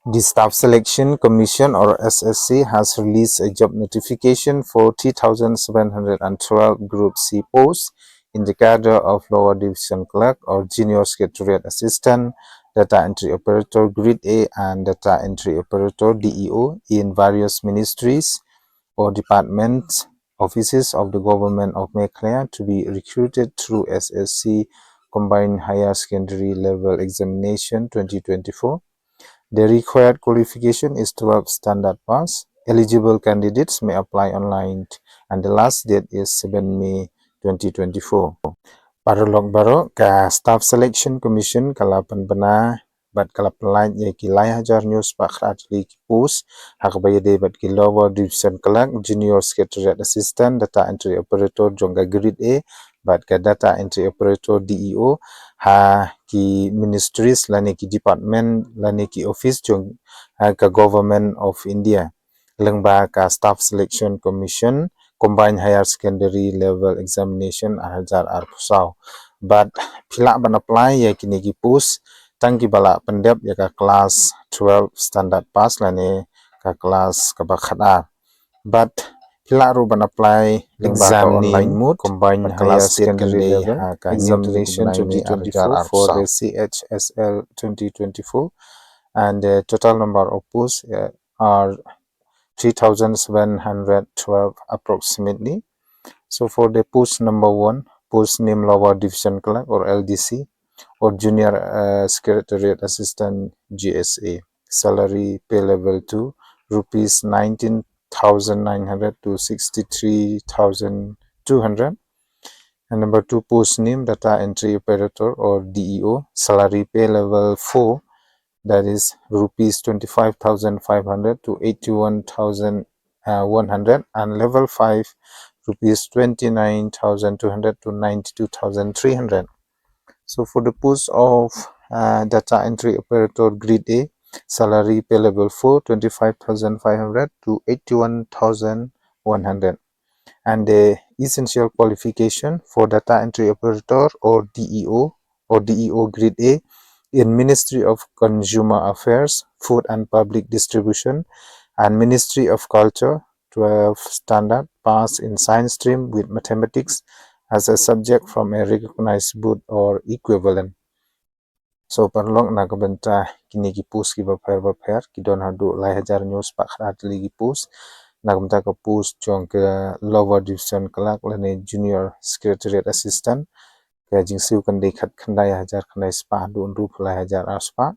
The Staff Selection Commission or SSC has released a job notification for 3,712 Group C posts in the cadre of Lower Division Clerk or Junior Secretariat Assistant, Data Entry Operator Grade A and Data Entry Operator DEO in various ministries or departments, offices of the Government of Meghalaya to be recruited through SSC Combined Higher Secondary Level Examination 2024. The required qualification is 12 standard pass. Eligible candidates may apply online and the last date is 7 May 2024. Paralog baro ka Staff Selection Commission kalapan bana bat kalapan ye kilai hajar news pakrat li post hakbaya de bat ki Lower Division Clerk Junior Secretariat Assistant Data Entry Operator jongga grade A bat ka Data Entry Operator DEO ha ki ministries lani ki department lani ki office jong ka Government of India lengba ka Staff Selection Commission Combined Higher Secondary Level Examination hajar pusau but pila ban apply ya kini ki post tangki bala pendep ya ka class 12 standard pass lani ka class ka bakhada but pila ru ban apply exam online mode combined higher secondary level examination 2024 for the CHSL 2024 and the total number of posts are 3,712 approximately. So for the post number 1, post name Lower Division Clerk or LDC or Junior Secretariat Assistant GSA, salary pay level 2, rupees 19,900 to 63,200. And number 2, post name Data Entry Operator or DEO, salary pay level 4, that is rupees 25,500 to 81,100, and level 5 rupees 29,200 to 92,300. So for the post of Data Entry Operator Grade A, salary pay level 4 25,500 to 81,100, and the essential qualification for Data Entry Operator or DEO Grade A in Ministry of Consumer Affairs, Food and Public Distribution, and Ministry of Culture, 12 standard pass in science stream with mathematics as a subject from a recognized board or equivalent. So parlong na kabenta kini ki post ki bapher ki don hadu lai hajar news pakhat li ki post na kabenta ka post jong ke Lower Division Clerk lane Junior Secretariat Assistant ke jingsiu kan de khat khandai hajar khandai spa du ru lai hajar aspa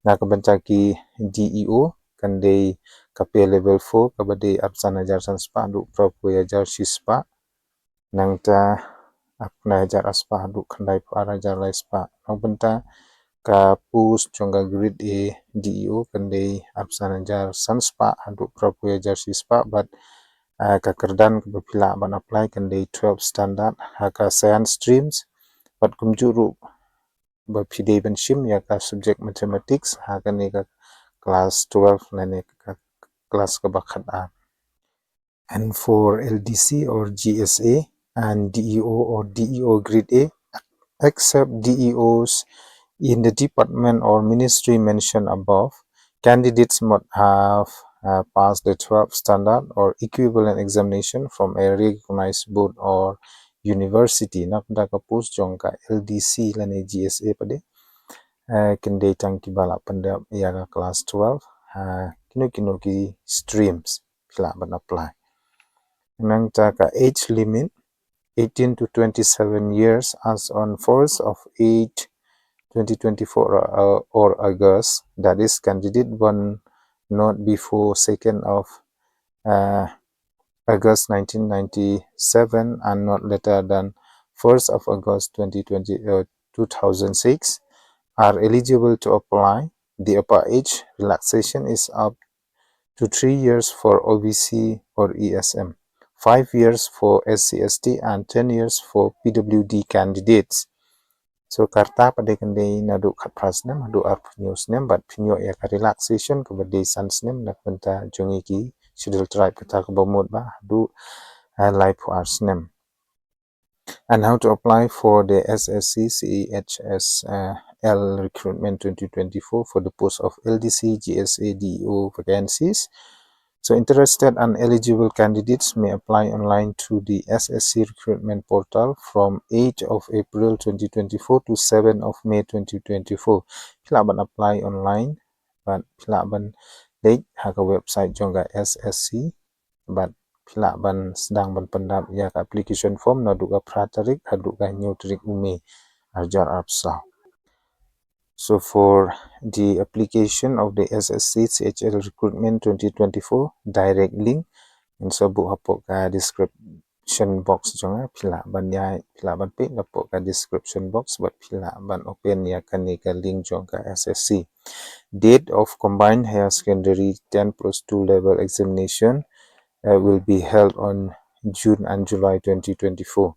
na kabenta ki DEO kan de ka pay level 4 ka bade absan hajar san spa du propo hajar shispa nangta apna hajar aspa du khandai par hajar lai spa nangta ka post jongga grade A DEO kan de absan hajar san spa du propo hajar shispa but ka kerdan ka pila ban apply kan de 12 standard ka science streams but kumjuru ba pide ban shim ya ka subject mathematics ha kan ka class 12 lane ka class ka bakhat a. And for LDC or GSA and DEO or DEO grade A, except DEOs in the department or ministry mentioned above, candidates must have passed the 12 standard or equivalent examination from a recognized board or university. Nakda ka post jongka LDC lane GSA pade kende tangki bala pandap yaga class 12 kino ki streams kila ban apply. Nang taka age limit 18 to 27 years as on 1st of 8 2024 or August, that is candidate one not before 2nd of August 1997 and not later than 1st of August 2006 are eligible to apply. The upper age relaxation is up to 3 years for OBC or ESM, 5 years for SC/ST, and 10 years for PWD candidates. So karta pada kende nadu kat prasnem adu arp news nem but pinyo ya ka relaxation ke bade sans nem nak benta jongi ki schedule tribe kata ke bomod ba adu life ars nem. And how to apply for the SSC CHSL recruitment 2024 for the post of LDC, GSA, DEO vacancies. So interested and eligible candidates may apply online to the SSC recruitment portal from 8th of April 2024 to 7th of May 2024. Pila ban apply online, but pila ban date haka website jonga SSC, but pila ban sdang ban pendap ya application form na duga pratarik haduga nyutrik umi arjar arpsa. So for the application of the SSC CHL recruitment 2024 direct link, and so bu hapok ka description box jonga pila ban ya pila ban pe hapok ka description box but pila ban open ya kani ka link jonga SSC. Date of combined higher secondary 10 plus 2 level examination will be held on June and July 2024.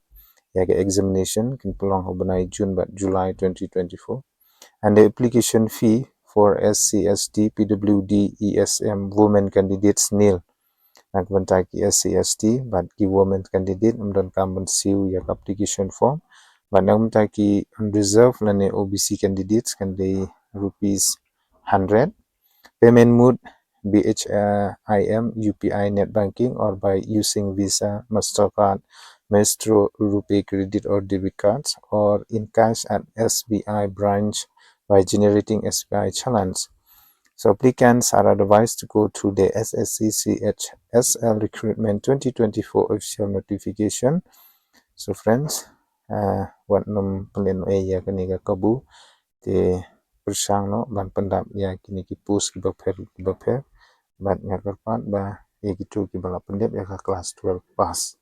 Ya ke examination kin pelong hobanai June but July 2024. And the application fee for SC, ST, PWD, ESM women candidates nil. Nagbantai ki SC, ST, but ki women candidate umdan kamban siu yak application form. But nagbantai ki unreserved lane OBC candidates can they rupees 100. Payment mode BHIM, UPI, net banking, or by using Visa, MasterCard, Maestro, Rupee credit or debit cards, or in cash at SBI branch by generating SBI challenge. So applicants are advised to go to the SSC CHSL recruitment 2024 official notification. So friends, what nom pynlehnohei ya kaniga kabu te persang no ban pendap ya kini ki post ki bapher bat ngakarpat ba e gitu ki bala pendep ya ka class 12 pass.